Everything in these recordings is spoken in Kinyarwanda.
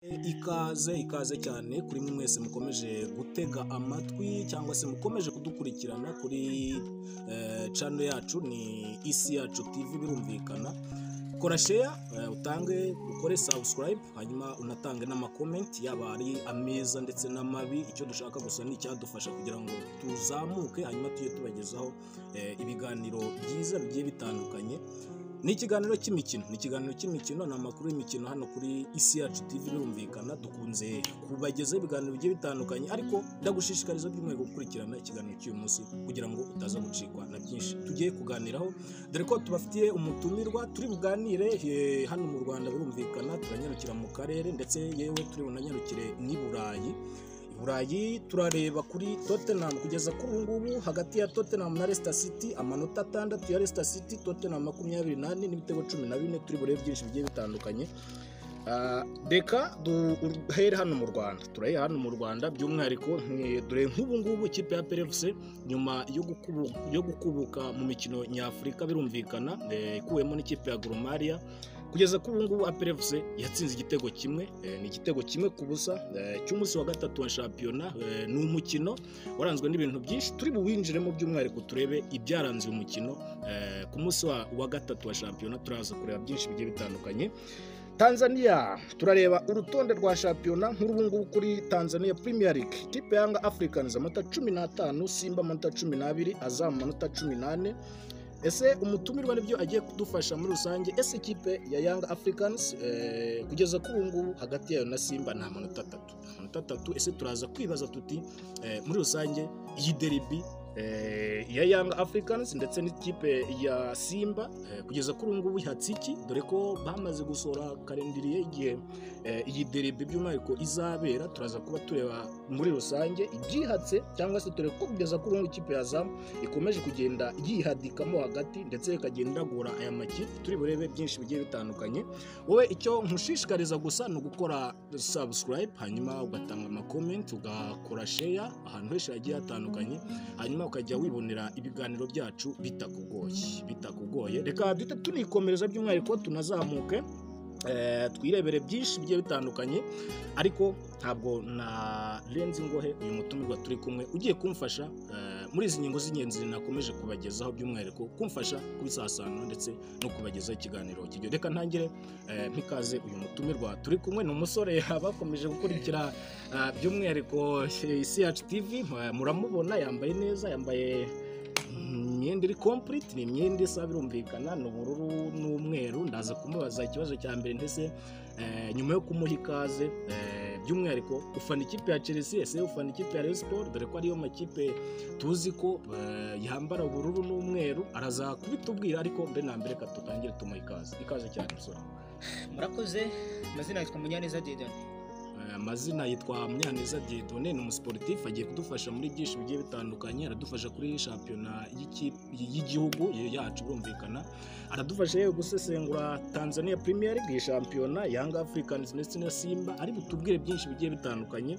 Ikaze cyane kuri mwe mwese mukomeje gutega amatwi cyangwa se mukomeje kudukurikirana kuri channel yacu ni isi yacu TV birumvikana. Kora share, utange ukore subscribe, hanyuma unatange n'ama comment yaba ari ameza ndetse n'amabi. Icyo dushaka gusa ni icyadufasha kugira ngo tuzamuke, hanyuma tuye tubagezaho ibiganiro byiza bigiye bitandukanye. Ni ikiganiro cy'imikino, ni amakuru y'imikino hano kuri isi yacu TV birumvikana. Dukunze kubagezaho ibiganiro bigiye bitandukanye, ariko ndagushishikariza by'umwihariko gukurikirana ikiganiro cy'uyu munsi kugira ngo utaza gucikwa na byinshi tugiye kuganiraho, dore ko tubafitiye umutumirwa. Turi buganire hano mu Rwanda birumvikana, turanyarukira mu karere ndetse yewe turi bunanyarukire n'i Burayi. Turareba kuri Tottenham kugeza kuri ubu ngubu, hagati ya Tottenham na Leicester City, amanota 6 ya Leicester City, Tottenham 28 n'ibitego 14. Turi burebe byinshi bigiye bitandukanye. Deka duhere hano mu Rwanda, turahera hano mu Rwanda by'umwihariko dore nk'ubu ngubu ikipe ya PFC nyuma yo gukubuka mu mikino nyafurika birumvikana, ikuwemo n'ikipe ya Goromaria. Kugeza kuri ubu ngubu PFC yatsinze igitego kimwe, ni igitego kimwe ku busa cy'umunsi wa gatatu wa shampiyona. Ni umukino waranzwe n'ibintu byinshi, turi buwinjiremo by'umwihariko turebe ibyaranze uyu mukino ku munsi wa gatatu wa shampiyona. Turaza kureba byinshi bigiye bitandukanye. Tanzania turareba urutonde rwa shampiyona nk'ubu ngubu kuri Tanzania Premier League. Ikipe ya Young Africans amanota 15, Simba amanota 12, Azam amanota 18. Ese umutumirwa nibyo agiye kudufasha muri rusange. Ese ikipe ya Young Africans kugeza kuri ubu ngubu hagati yayo na Simba nta manota 3. Ese turaza kwibaza tuti muri rusange iyi derby ya Young Africans ndetse n'ikipe ya Simba kugeza kuri ubu ngubu ihatse iki, dore ko bamaze gusora kalendiriye igihe iyi derby by'umwihariko izabera. Turaza kuba tureba muri rusange ibyihatse, cyangwa se dore ko kugeza kuri ubu ikipe ya Azam ikomeje kugenda yihadikamo hagati ndetse ikagenda gura aya makipe. Turi burebe byinshi bigiye bitandukanye. Wowe icyo nkushishikariza gusa ni ugukora subscribe, hanyuma ugatanga ama comment, ugakora share ahantu henshi hagiye hatandukanye, hanyuma ukajya wibonera ibiganiro byacu bitakugoye. Reka duhita tunikomereza by'umwihariko tunazamuke twirebere byinshi bigiye bitandukanye, ariko ntabwo na renze ngohe uyu mutumirwa turi kumwe ugiye kumfasha muri izi ngingo z'ingenzi nakomeje kubagezaho, by'umwihariko kumfasha kubisasana ndetse no kubagezaho ikiganiro kijyo. Reka ntangire mpikaze uyu mutumirwa turi kumwe. Ni umusore bakomeje gukurikira by'umwihariko isi yacu TV, muramubona yambaye neza, yambaye imyenda iri complete, ni imyenda isa birumvikana, n'ubururu n'umweru. Ndaza kumubaza ikibazo cya mbere, ndetse nyuma yo kumuha ikaze by'umwihariko ufana ikipe ya Chelsea, ese ufana ikipe ya Real Sport, dore ko ariyo makipe tuzi ko yambara ubururu n'umweru. Araza kubitubwira, ariko mbe na mbere katutangire tumuha ikaze cyane musore. Murakoze. Amazina yitwa Munyaneza Dieudonné. Amazina yitwa Munyaneza Dieudonné, ni umusportif, agiye kudufasha muri byinshi bigiye bitandukanye. Aradufasha kuri shampiyona y'igihugu yacu birumvikana, aradufasha yewe gusesengura Tanzania Premier League, shampiyona Young Africans ndetse na Simba. Ari butubwire byinshi bigiye bitandukanye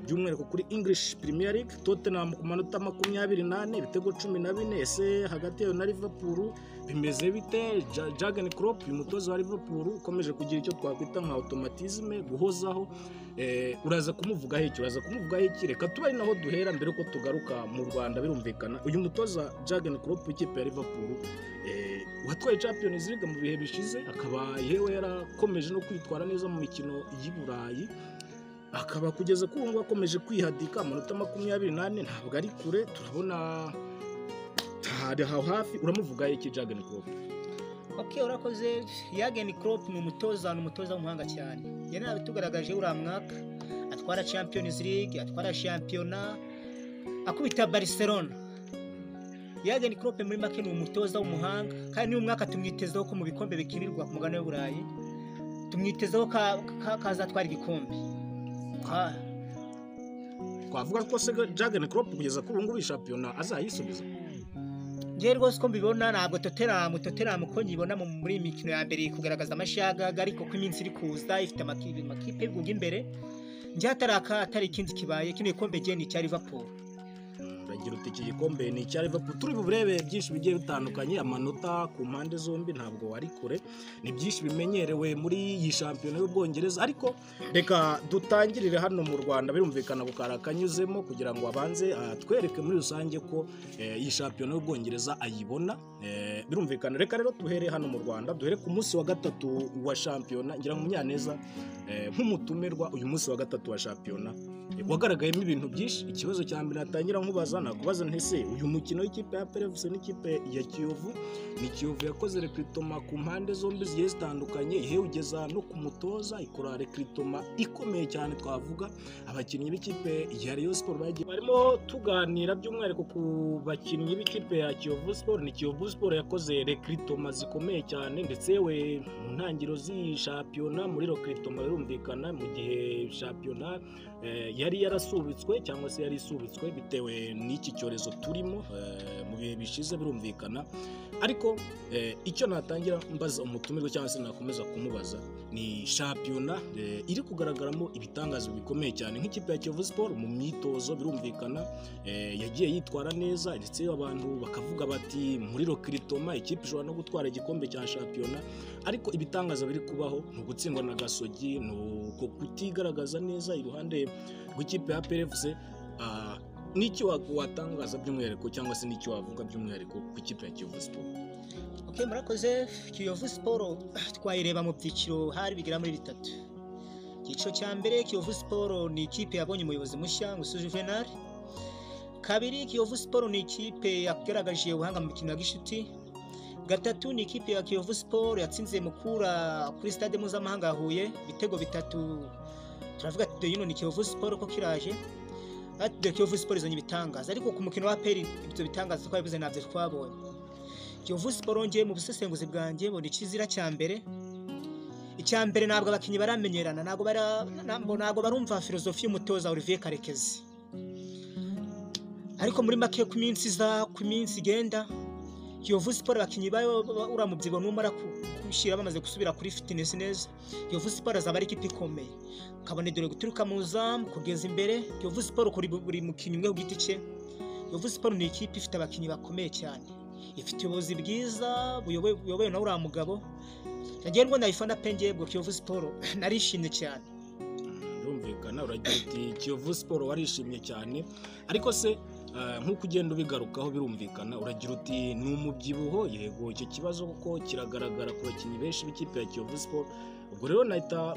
by'umwihariko kuri English Premier League. Tottenham ku manota 28, ibitego 14. Ese hagati yayo na Liverpool bimeze bite? Jurgen Klopp uyu mutoza wa Liverpool ukomeje kugira icyo twakwita nka automatisme, guhozaho. Uraza kumuvugaho iki? Reka tuba ari naho duhera mbere ko tugaruka mu Rwanda birumvikana. Uyu mutoza Jurgen Klopp w'ikipe ya Liverpool watwaye Champions League mu bihe bishize, akaba yewe yarakomeje no kwitwara neza mu mikino y'i Burayi, akaba kugeza kuri ubu akomeje kwihadika. Amanota 28 ntabwo ari kure, turabona hari hafi. Uramuvugaho iki Jurgen Klopp? Okay, urakoze. Jurgen Klopp ni umutoza w'umuhanga cyane. Yari nabitugaragaje uriya mwaka, atwara Champions League, atwara shampiyona, akubita Barcelona. Jurgen Klopp muri make ni umutoza w'umuhanga, kandi uyu mwaka tumwitezeho ko mu bikombe bikinirwa ku mugabane w'Uburayi, tumwitezeho kazatwara igikombe. Twavuga ko se Jurgen Klopp kugeza kuri ubu ngubu shampiyona azayisubiza? Ngiye rwose ko mbibona, ntabwo Tottenham ko nyibona muri iyi mikino ya mbere kugaragaza amashagaga, ariko ko iminsi iri kuza ifite amakipe y'ubwo imbere. Njye atari ikindi kibaye, kino gikombe ni cya Liverpool. uragira uti iki gikombe ni icya Liverpool. Turi buburebe byinshi bigiye bitandukanye, amanota ku mpande zombi ntabwo ari kure, ni byinshi bimenyerewe muri iyi shampiyona y'Ubwongereza, ariko reka dutangirire hano mu Rwanda. Birumvikana ko karakanyuzemo kugira ngo abanze twereke muri rusange ko iyi shampiyona y'Ubwongereza ayibona. Birumvikana, reka rero tuhere hano mu Rwanda, duhere ku munsi wa gatatu wa shampiyona. Ngira ngo Munyaneza nk'umutumirwa uyu munsi wa gatatu wa shampiyona wagaragayemo ibintu byinshi. Ikibazo cya mbere natangira nkubaza, nakubaza ntese uyu mukino w'ikipe ya PLFC n'ikipe ya Kiyovu, ni Kiyovu yakoze recruitment ku mpande zombi zigiye zitandukanye, yewe ugeza no ku mutoza ikora recruitment ikomeye cyane. Twavuga abakinnyi b'ikipe ya Rayon Sport bagiye barimo tuganira by'umwihariko ku bakinnyi b'ikipe ya Kiyovu Sport. Ni Kiyovu Sport yakoze recruitment zikomeye cyane, ndetse we mu ntangiriro z'iyi shampiyona muri recruitment birumvikana mu gihe shampiyona yari yarasubitswe cyangwa se yari isubitswe bitewe n'iki cyorezo turimo mu bihe bishize, birumvikana. Ariko icyo natangira mbaza umutumirwa cyangwa se nakomeza kumubaza, ni shampiyona iri kugaragaramo ibitangazo bikomeye cyane. Nk'ikipe ya Kiyovu Sport mu myitozo birumvikana yagiye yitwara neza, ndetse abantu bakavuga bati muri recruitment ikipe ishobora no gutwara igikombe cya shampiyona. Ariko ibitangaza biri kubaho ni ugutsindwa na Gasogi, ni uko kutigaragaza neza iruhande rw'ikipe ya PLFC. N'iki watangaza by'umwihariko cyangwa se n'icyo wavuga by'umwihariko ku ikipe ya Kiyovu Sport? Okay, murakoze. Kiyovu Sport twayireba mu byiciro hari bigera muri bitatu. Icyiciro cya mbere, Kiyovu Sport ni ikipe yabonye umuyobozi mushya Ngusu Juvenal. Kabiri, Kiyovu Sport ni ikipe yagaragaje ubuhanga mu mikino ya gishuti. Gatatu, ni ikipe ya Kiyovu Sport yatsinze Mukura kuri stade mpuzamahanga ya Huye ibitego 3. Turavuga ati ni Kiyovu Sport ko kiraje. Ati Kiyovu Sport izanye ibitangaza, ariko ku mukino wa peri ibyo bitangaza twabivuze nabyo twabonye. Kiyovu Sport ngiye mu busesenguzi bwanjye bo ni kizira cya mbere. Icya mbere ntabwo abakinnyi baramenyerana, ntabwo barumva filozofi y'umutoza Olivier Karekezi. Ariko muri make ku minsi igenda Kiyovu Sport abakinnyi bayo uramubyigo numara kushira bamaze gusubira kuri fitness neza. Kiyovu Sport azaba ari ikipe ikomeye, kabone dore guturuka mu zamu kugeza imbere. Kiyovu Sport kuri buri mukinnyi umwe ugiti cye. Kiyovu Sport ni ikipe ifite abakinnyi bakomeye cyane, ifite ubuyobozi bwiza buyoboye na uriya mugabo. Yagiye ngo ndayifana penge bwo Kiyovu Sport narishimye cyane. Birumvikana, uragira uti Kiyovu Sport warishimye cyane, ariko se nk'uko ugenda ubigarukaho birumvikana uragira uti ni umubyibuho. Yego, icyo kibazo kuko kiragaragara ku bakinnyi benshi b'ikipe ya Kiyovu Sport. Ubwo rero nahita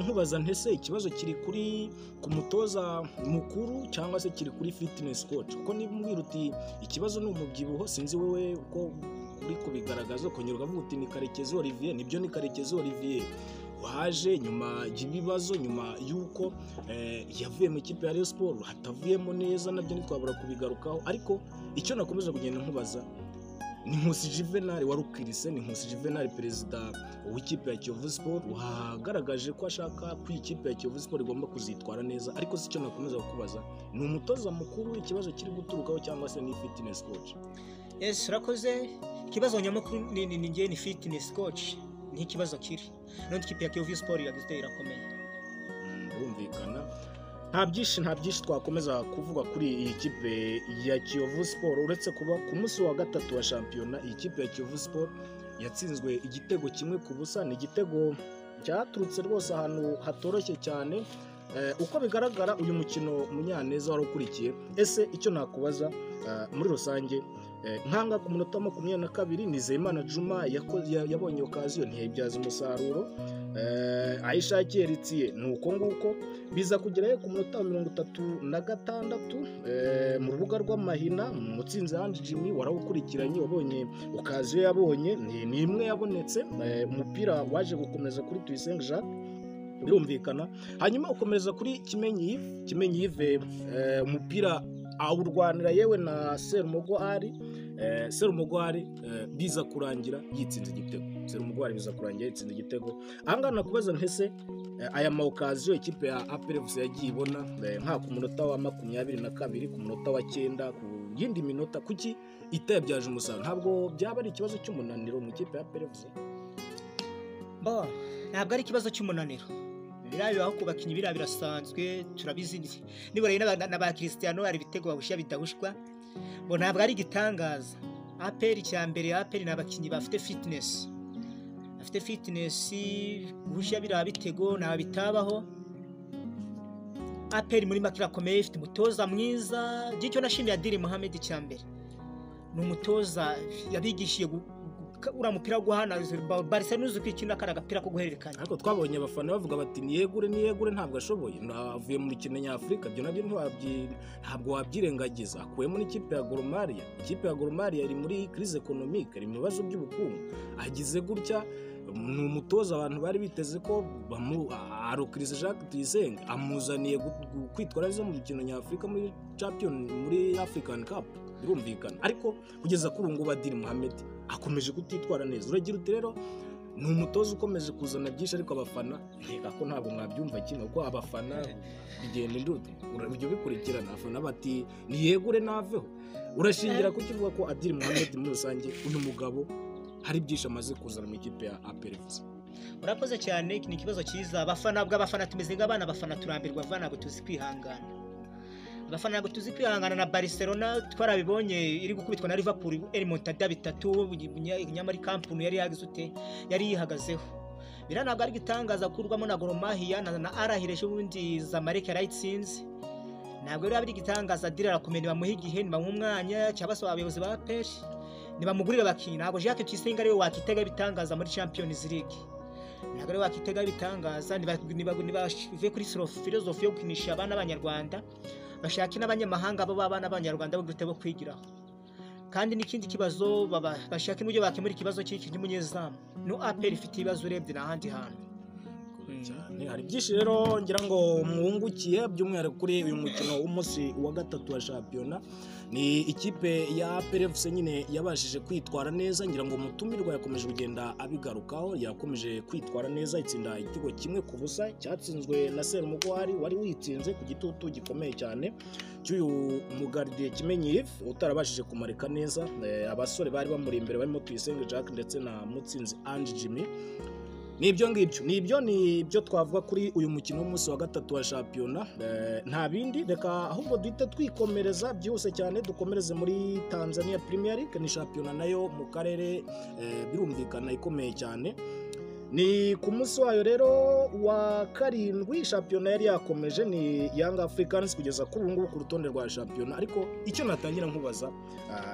nkubaza ntese ikibazo kiri ku mutoza mukuru cyangwa se kiri kuri fitness coach? Kuko niba umbwira uti ikibazo ni umubyibuho, sinzi wowe uko uri kubigaragaza ukongera ukavuga uti ni Karekezi Olivier. Nibyo, ni Karekezi Olivier waje nyuma y'ibibazo, nyuma y'uko yavuye mu ikipe ya Rayon Sport hatavuyemo neza, nabyo ntitwabura kubigarukaho. Ariko icyo nakomeza kugenda nkubaza ni Nkusi Juvenal warukirise, ni Nkusi Juvenal perezida w'ikipe ya Kiyovu Sport wagaragaje ko ashaka ko ikipe ya Kiyovu Sport igomba kuzitwara neza. Ariko si cyo nakomeza kukubaza, ni umutoza mukuru ikibazo kiri guturukaho cyangwa se ni fitness coach? Yes, urakoze. Ikibazo nyamukuru ni fitness coach. Ni ikibazo kiri none ikipe ya Kiyovu Sport yagize irakomeye. Birumvikana, nta byinshi twakomeza kuvuga kuri iyi kipe ya Kiyovu Sport uretse kuba ku munsi wa gatatu wa shampiyona iyi kipe ya Kiyovu Sport yatsinzwe igitego 1-0. Ni igitego cyaturutse rwose ahantu hatoroshye cyane. Uko bigaragara uyu mukino Munyaneza wari ukurikiye, ese icyo nakubaza muri rusange, nkanga ku munota 22 Nizeyimana Juma yabonye okaziyo ntiyibyaza umusaruro, ayishakiye Ritsiye nuko nguko biza kugerayo ku munota 36 mu rubuga rw'amahina. Mutsinzi Ange Jimmy warawukurikiranye, wabonye okaziyo yabonye ni imwe yabonetse, umupira waje gukomeza kuri Tuyisenge Jacques birumvikana. Hanyuma ukomereza kuri Kimenyi Yves, umupira awurwanira yewe na Serumogo ari biza kurangira yitsinze igitego. Ahangana nakubaza ntese aya maukaziyo ikipe ya PLFC yagiye ibona nka ku munota wa 22, ku munota wa 9, ku yindi minota, kuki itayabyaje umusaruro? Ntabwo byaba ari ikibazo cy'umunaniro mu ikipe ya PLFC? Ntabwo ari ikibazo cy'umunaniro. birabibaho ku bakinnyi birasanzwe turabizi nibura n'aba Cristiano ari bitego babushya bidahushwa ngo ntabwo ari igitangaza. APR cyambere, APR n'abakinnyi bafite fitness gushya birabitego nta bitabaho. APR muri makira komeye ifite umutoza mwiza. Gicyo nashimiye Adil Mohamed cyambere ni umutoza yabigishiye ura mupira guhana Barcelona uzi kwikina karagapira ko guhererekanya. Ariko twabonye abafana bavuga bati niyegure ntabwo ashoboye, navuye muri kino nyafrika byo nabyo ntabwo wabyirengagiza. Akuyemo n'ikipe ya Gor Mahia, ikipe ya Gor Mahia iri muri crise economique, iri mu bibazo by'ubukungu. Agize gutya ni umutoza abantu bari biteze ko arokirize Jacques Tuyisenge amuzaniye kwitwara neza mu kino nyafrika muri champion muri African Cup birumvikana. Ariko kugeza kuri ngo Adil Mohamed akomeje kutitwara neza. Uragira uti rero ni umutoza ukomeje kuzana byinshi, ariko abafana reka ko ntabwo mwabyumva kimwe, kuko abafana bigenda induto urabyo bikurikirana. Abafana bati niyegure naveho. Urashingira ku kivuga ko Adil Mohamed muri rusange uyu mugabo hari byinshi amaze kuzana mu ikipe ya APR. Urakoze cyane, ni ikibazo cyiza. Abafana tumeze nk'abana, abafana turambirwa vana ntabwo tuzi kwihangana. Abafana ntabwo tuzi kwihangana na Barcelona twarabibonye iri gukubitwa na Liverpool remontada 3 nyamari kampuni yari yagizute yari yihagazeho. Bira ntabwo ari gitangaza kurwamo na Gor Mahia na arahireshe ubundi Zamalek yarayitsinze. Ntabwo ari gitangaza Adil arakomeye bamuha igihe ni bamumwanya cyabasaba abayobozi ba APR nibamugurira bakinyi. Ntabwo Jacques Tuyisenge ariwe wakitega bitangaza muri Champions League, ntabwo ariwe wakitega bitangaza. Nibavuye kuri philosophy yo gukinisha abana b'Abanyarwanda, bashaka n'abanyamahanga abo babana b'Abanyarwanda bo gutebo kwigiraho. Kandi n'ikindi kibazo bashaka n'uburyo bakemura ikibazo cy'iki cy'umunyezamu. No APR ifite ibibazo urebye n'ahandi hantu cyane. Hari byinshi rero ngira ngo mwungukiye by'umwihariko kuri uyu mukino w'umunsi wa gatatu wa shampiyona. Ni ikipe ya APR nyine yabashije kwitwara neza, ngira ngo mutumirwa yakomeje kugenda abigarukaho, yakomeje kwitwara neza, itsinda igitego 1-0 cyatsinzwe na Serumugwari wari witsinze ku gitutu gikomeye cyane cy'uyu mugardier Kimenyi utarabashije kumarika neza. Abasore bari bamuri imbere barimo Tuyisenge Jacques ndetse na Mutsinzi Ange Jimmy. Nibyo twavuga kuri uyu mukino w'umunsi wa gatatu wa shampiyona. Nta bindi, reka ahubwo duhite twikomereza byihuse cyane, dukomereze muri Tanzania Premier League. Ni shampiyona nayo mu karere birumvikana ikomeye cyane. Ni ku munsi wayo rero wa karindwi shampiyona yari yakomeje, ni Young Africans kugeza kuri ubu ngubu ku rutonde rwa shampiyona. Ariko icyo natangira nkubaza,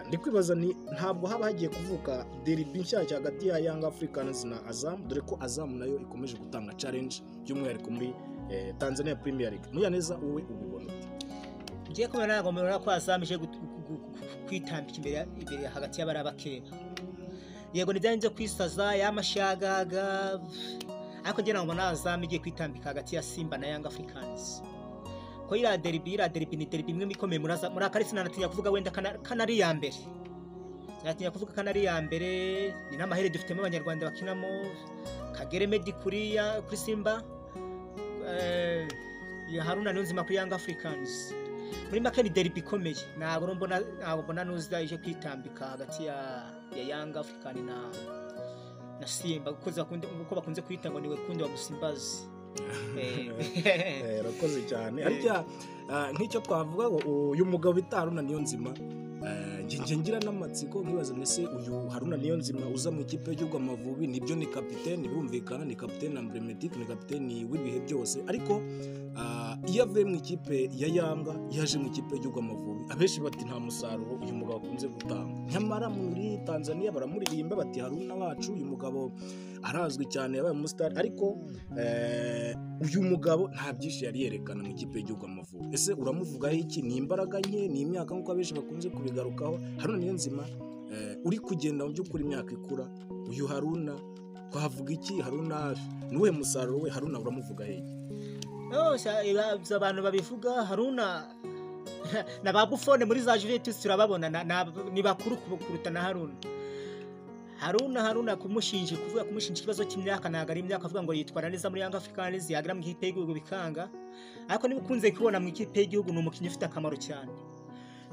ndi kwibaza ni ntabwo haba hagiye kuvuka derby nshyashya hagati ya Young Africans na Azam, dore ko Azam nayo ikomeje gutanga challenge by'umwihariko muri Tanzania Premier League. Muyaneza wowe ubibona ute? Ngiye kubona nagomera ko Azam ije kwitambika imbere hagati y'abarabakera. Yego nijyanze kwisaza y'amashagaga, ariko ngira ngo Azam igiye kwitambika hagati ya Simba na Young Africans. Ko ira derby ni derby imwe mikomeye muri akarisi natinya kuvuga wenda kanari ya mbere. Natinya kuvuga kanari ya mbere, ni n'amahere dufitemo Abanyarwanda bakinamo Kagere Medi kuri Simba, ya Haruna Niyonzima kuri Young Africans. Muri make ni derby ikomeye. Ntabwo mbona nuza ije kwitambika hagati ya Young African na Simba kuko bakunze kwita ngo niwe kundi wa Musimbazi. Rakoze cyane. Ariko nk'icyo twavuga ngo uyu mugabo bita Haruna Niyonzima, ngira n'amatsiko nkibaza nese uyu Haruna Niyonzima uza mu ikipe y'Igihugu Amavubi, nibyo ni kapiteni birumvikana, ni kapiteni emblematique, ni kapiteni w'ibihe byose. Ariko iyo avuye mu ikipe ya Yanga yaje mu ikipe y'Igihugu Amavubi, abenshi bati nta musaruro uyu mugabo akunze gutanga. Nyamara muri Tanzania baramuririmba bati Haruna wacu uyu mugabo arazwi cyane, yabaye umustar. Ariko uyu mugabo nta byinshi yari yerekana mu ikipe y'Igihugu Amavubi. Ese uramuvugaho iki? Ni imbaraga nke, ni imyaka nkuko abenshi bakunze kubigarukaho? Haruna Niyonzima uri kugenda mu by'ukuri imyaka ikura, uyu Haruna twavuga iki? Haruna nuwe musaruro we? Haruna uramuvugaho iki? Abantu babivuga Haruna na babufone muri za Juventus turababona ni bakuru kuruta na Haruna kumushinja ikibazo cy'imyaka ntago ari imyaka avuga ngo yitwara neza muri Young Africans, yagira mu ikipe y'Igihugu bikanga. Ariko niba ukunze kubona mu ikipe y'Igihugu ni umukinnyi ufite akamaro cyane.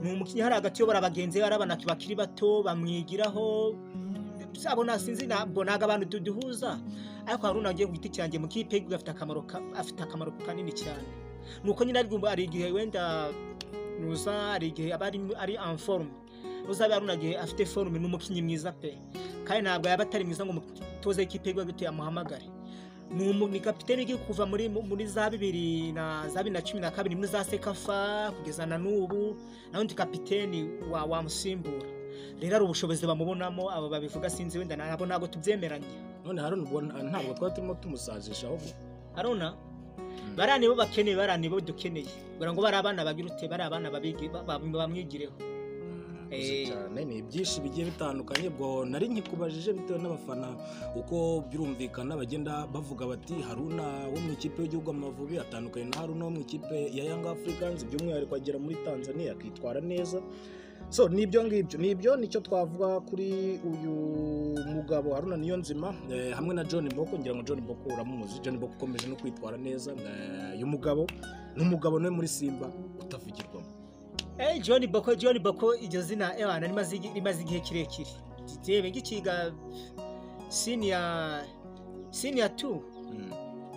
Ni umukinnyi hari hagati yo barabagenzi hari abana bakiri bato bamwigiraho, abona sinzi nabonaga abantu duhuza ariko Haruna agiye ku giti cyanjye mu kipe gafite akamaro kanini cyane nuko nyine ari igihe wenda nuza ari igihe ari en forme uzabe Haruna gihe afite forme n'umukinyi mwiza pe kandi ntabwo yaba atari mwiza ngo mutoze ikipe gute yamuhamagare ni kapiteni igi kuva muri za 2012 muri za Sekafa kugeza na n'ubu naho ndi kapiteni wa musimbura rero ari ubushobozi bamubonamo abo babivuga sinzi wenda nabo nago tubyemeranye none Haruna ntabwo twaturimo tumusazisha aho Haruna barani bo bakeneye barani bo dukeneye kugira ngo bari abana bagirute bari abana bamwigireho cyane ni byinshi bigiye bitandukanye bwo nari nkikubajije bitewe n'abafana uko birumvikana bagenda bavuga bati Haruna wo mu ikipe y'igihugu Amavubi atandukanye na Haruna wo mu ikipe ya Young Africans by'umwihariko agera muri Tanzania akitwara neza so nibyo nicyo twavuga kuri uyu mugabo Haruna Niyonzima hamwe na John Boko ngira ngo John Boko uramuzi John Boko ukomeje no kwitwara neza uyu mugabo n'umugabo no muri Simba utavugirwamo John Boko iryo zina ebana rimaze igihe kirekire gitebe gikiga senior 2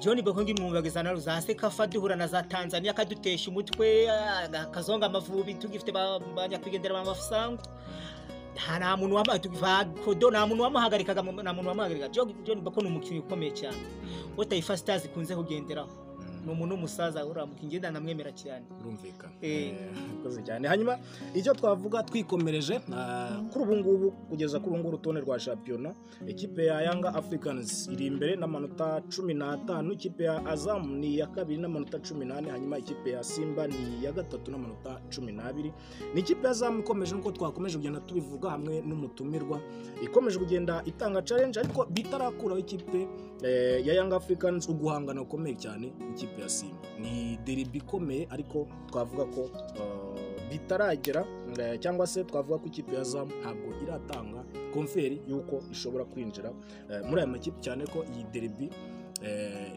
John Boko ngimwumvagiza na za Sekafa duhura na za Tanzania kadutesha umutwe akazonga Amavubi tugifite banyakwigendera bamafusango nta muntu wamuhagarikaga John Boko n'umukinnyi ukomeye cyane Taifa Stars ikunze kugenderaho n'umuntu umusaza uramukingenda namwemera cyane urumvikana koze cyane hanyuma icyo twavuga twikomereje kuri ubu ngubu kugeza kuri ubu ngubu rutonde rwa championnat ikipe ya Young Africans iri imbere n'amanota 15 ikipe ya Azam ni ya kabiri n'amanota 18 hanyuma ikipe ya Simba ni ya gatatu n'amanota 12 ni ikipe ya Azam ikomeje nko twakomeje kugenda tubivuga hamwe n'umutumirwa ikomeje kugenda itanga challenge ariko bitarakuraho ikipe ya Young Africans uguhangana ukomeye cyane ikipe ya Simba ni derby ikomeye ariko twavuga ko bitaragera cyangwa se twavuga ko ikipe ya Zam ntabwo iratanga konferi yuko ishobora kwinjira muri aya makipe cyane ko iyi derby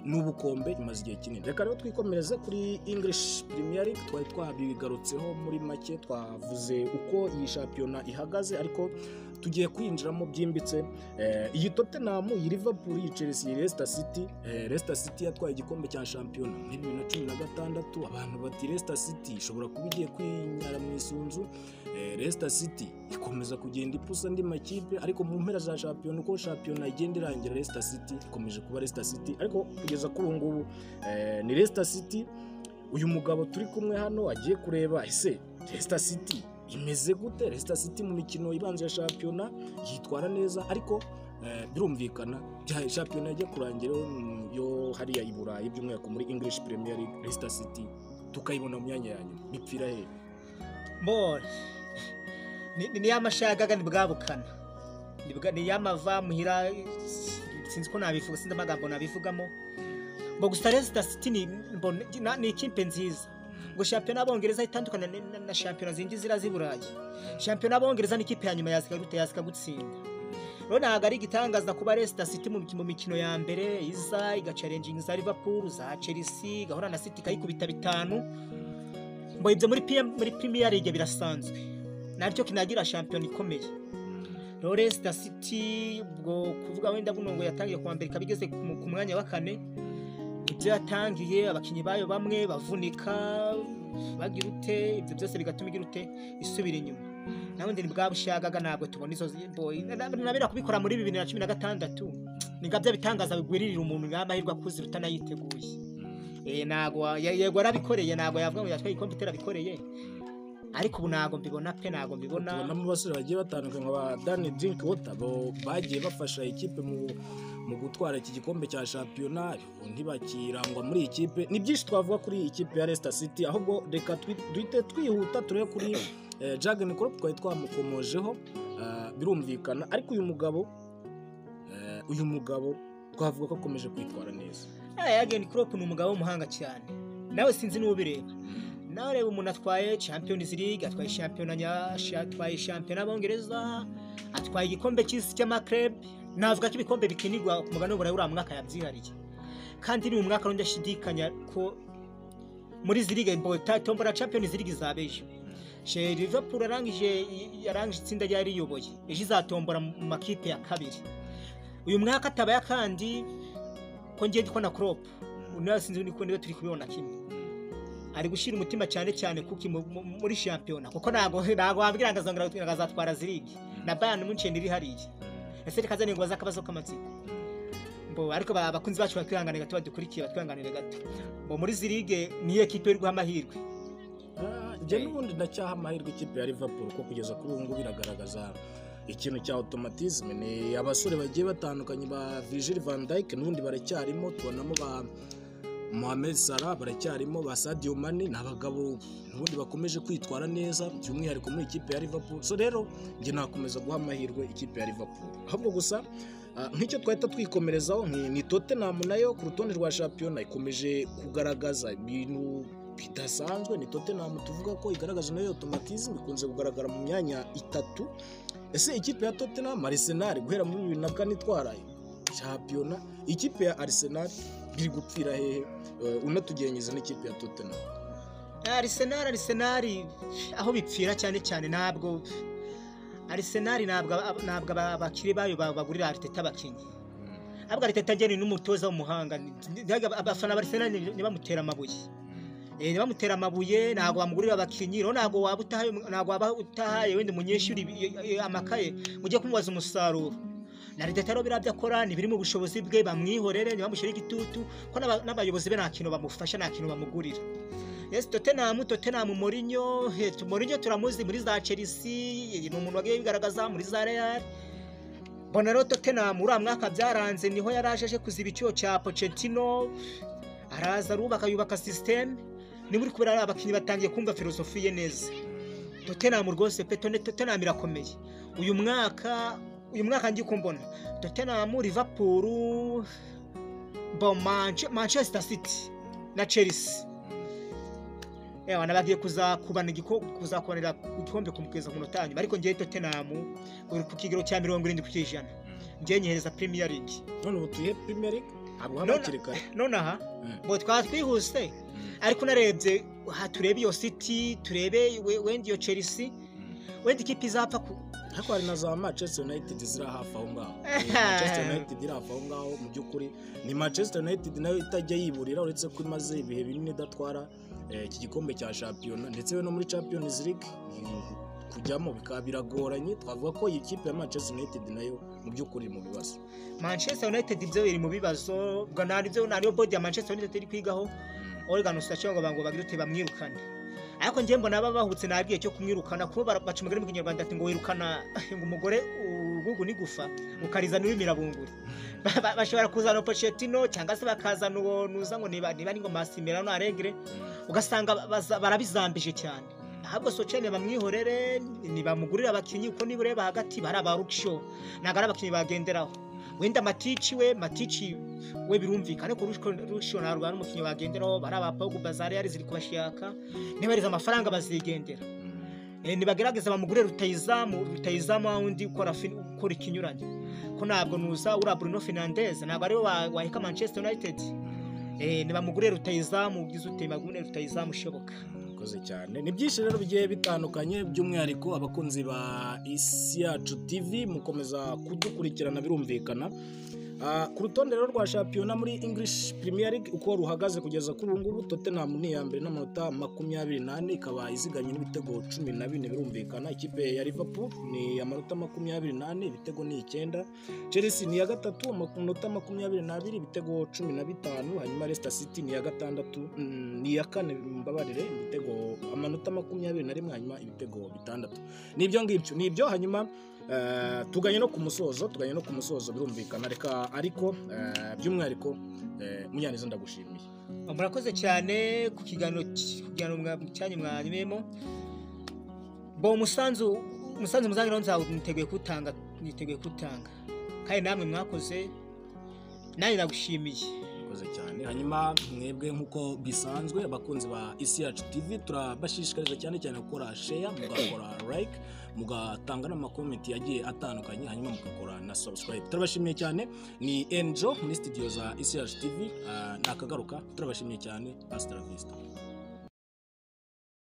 n'ubukombe imaze igihe kinini reka rero twikomereze kuri English Premier League twari twabigarutseho muri make twavuze uko iyi championnat ihagaze ariko tugiye kwinjiramo byimbitse iyi Tottenham iyi Liverpool iyi Chelsea Leicester City yatwaye igikombe cya championnat muri 2016 abantu bati Leicester City ishobora kuba igiye kwinyara mu isunzu Leicester City ikomeza kugenda ipusa ndi makipe ariko mu mpera za championnat uko championnat igenda irangira Leicester City ikomeje kuba Leicester City ariko kugeza kuri ubu ngubu ni Leicester City uyu mugabo turi kumwe hano agiye kureba ese Leicester City imeze gute Leicester City mu mikino ibanze ya championnat yitwara neza ariko birumvikana bya championnat ijya kurangira yo hariya Iburayi by'umwihariko muri English Premier League Leicester City tukayibona mu myanya yanyu bipfira he ni yamashagaga nibwabukana ni yamava muhira sinzi ko nabivuga sinzi amagambo nabivugamo ngo gusa Leicester City ni ikipe nziza ngo championnat abongereza itandukana na championnat zindi zira z'Iburayi championnat abongereza ni ikipe ya nyuma yazika gutsinda rero ntabwo ari igitangaza kuba Leicester City mu mikino ya mbere iza igachallenging za Liverpool za Chelsea gahora na City kayikubita 5 ngo ibyo muri Premier League birasanzwe naryo kinagira champion ikomeye rero Leicester City ubwo kuvuga wenda buno ngo yatangiye kuwa mbere kabigeze ku mwanya wa 4 ibyo yatangiye abakinyi bayo bamwe bavunika bagira ute ibyo byose bigatuma igira ute isubira inyuma nawe ndi bwabushagaga ntabwo tubona izo boy nabira kubikora muri 2016 ningabya bitangaza bigwiririra umuntu ngabahirwa kuzi rutanayiteguye nago yego arabikoreye nago yavuga ngo yatwaye ikombe terabikoreye ariko ubu nago mbibona pe nago mbibona tubona mu basore bagiye batandukanye nka Danny Drinkwater bagiye bafasha ikipe mu gutwara iki gikombe cya championnat ntibakirangwa muri ikipe ni byinshi twavuga kuri ikipe ya Leicester City ahubwo reka duhite twihuta turebe kuri Jurgen Klopp twari twamukomojeho birumvikana ariko uyu mugabo twavuga ko akomeje kwitwara neza Jurgen Klopp ni umugabo w'umuhanga cyane nawe sinzi n'ubireba nawe reba umuntu atwaye Champions League atwaye championnat abongereza atwaye igikombe cy'isi cy'amaklub navuga ko ibikombe bikinirwa ku mugano w'Uburayi uriya mwaka yabyihariye kandi ni umwaka rundi ashidikanya ko muri ziriga tombora Champions League zabeje Liverpool yarangije itsinda ryari riyoboye ejo izatombora mu makipe ya kabiri uyu mwaka atabaye kandi ko ngiye ndiko na Klopp unasinzi niko niwe turi kubibona kimwe ari gushira umutima cyane cyane kuki muri championnat kuko nago wabwira ngazongera azatwara zirigi na Bayern Munchen iri hariye ese rikazane ngo bazakabazo kamatsiko bo ariko abakunzi bacu batwihanganira gato badukurikiye batwihanganira gato bo muri zirige ni equipe iri guhamahirwe je n'ubundi ndacyaha amahirwe ikipe ya Liverpool ko kugeza kuri ubu biragaragaza ikintu cya automatisme ni abasore bagiye batandukanye ba Virgil van Dijk n'ubundi baracyarimo tubonamo ba Mohamed Salah baracyarimo ba Sadio Mane n'abagabo n'ubundi bakomeje kwitwara neza by'umwihariko muri ikipe ya Liverpool so rero nge nakomeza guha amahirwe ikipe ya Liverpool ahubwo gusa nk'icyo twahita twikomerezaho ni Tottenham nayo ku rutonde rwa championnat ikomeje kugaragaza ibintu bidasanzwe ni Tottenham tuvuga ko igaragaza nayo automatisme ikunze kugaragara mu myanya itatu ese ikipe ya Tottenham Arsenal guhera muri 2004 itwara championnat ikipe ya Arsenal biri gupfira hehe unatugenyeza n'ikipe ya Tottenham Arsenal aho bipfira cyane ntabwo Arsenal ntabwo abakiri bayo bagurira Arteta abakinyi abwo Arteta ageni n'umutoza w'umuhanga abafana ba Arsenal nibamutera amabuye ntabwo bamugurira abakinyi ro ntabwo waba utahaye wende munyeshuri amakaye mujye kumubaza umusaruro na Arteta ro birabyakora ni biri mu bushobozi bwe bamwihorere nibamushyira igitutu ko n'abayobozi be nta kintu bamufasha nta kintu bamugurira yes Tottenham Mourinho turamuzi muri za Chelsea ni umuntu wagiye bigaragaza muri za Real bona ro Tottenham uri mwaka byaranze niho yarajeje kuziba icyo cya Pochettino araza yubaka system ni muri kubera abakinyi batangiye kumva filosofi ye neza Tottenham rwose Tottenham irakomeye uyu mwaka ngiye kumbona Tottenham Liverpool Manchester City na Chelsea nabagiye kuzakorera igikombe kumukeza ku notanya ariko ngiye Tottenham uri ku kigero cya 70% ngiye nyihereza Premier League none utuye Premier League abo hamakirika none aha bo twatwihuse ariko narebye turebe iyo City turebe wende iyo Chelsea wende ikipe izapfa ariko hari na za Manchester United zira hafi aho ngaho Manchester United iri hafi aho ngaho mu by'ukuri ni Manchester United nayo itajya yiburira uretse ko imaze ibihe binini datwara iki gikombe cya championnat ndetse no muri Champions League kujyamo bikaba biragoranye twavuga ko iyi kipe ya Manchester United nayo mu by'ukuri mu bibazo Manchester United ibyo biri mu bibazo bwa nariyo body ya Manchester United iri kwigaho organization ngo bagire bamwirukane ariko ngiye mbona bahutse nagiye cyo kumwirukana ko bacumugere mu Kinyarwanda ati ngo wirukana ngo umugore ugugu ni gufa ukariza n'imirabunguri bashobora kuzana Pochettino cyangwa se bakazana uwo nuza ngo niba ngo Masimera no Alegre ugasanga barabizambije cyane ahubwo Sochene bamwihorere nibamugurira abakinyi uko nibureba hagati barabaruksho nagara abakinyi bagenderaho wenda Matici we birumvikane ko Rusho na Rugano umukinyi bagenderaho baraba Pogba Bazari ziri kubashaka nibariza amafaranga bazigendera nibagerageza bamugure rutayizamu wundi ukora ikinyuranye ko ntabwo nuza ura Bruno Fernandes ntabwo ari waheka Manchester United nibamugure rutayizamu ugize utemagune rutayizamu shoboka koze cyane ni byinshi rero bigiye bitandukanye by'umwihariko abakunzi ba Isi Yacu TV mukomeza kudukurikirana birumvikana ku rutonde rero rwa championnat muri English Premier League uko ruhagaze kugeza kuri ubu ngubu Tottenham ni ya mbere n'amanota 24 ikaba iziganye n'ibitego 14 birumvikana ikipe ya Liverpool ni amanota 28 ibitego ni 9 Chelsea ni ya gatatu amanota 22 ibitego 15 hanyuma Leicester City ni ya gatandatu ni ya kane mbabarire ibitego amanota 21 hanyuma ibitego 6 nibyo ngibyo nibyo hanyuma tuganye no ku musozo birumvikana reka ariko by'umwihariko Munyaneza ndagushimiye murakoze cyane ku kiganiro cyanye mwanyemo bo umusanzu muzangira nzawe niteguye kutanga kandi namwe mwakoze nawe nagushimiye cyane hanyuma mwebwe nkuko bisanzwe abakunzi ba Isi Yacu TV turabashishikariza cyane gukora share mugakora like mugatanga n'amakomenti yagiye atandukanye hanyuma mugakora na subscribe turabashimiye cyane ni N.Jo muri studio za Isi Yacu TV nakagaruka turabashimiye cyane hasta la vista.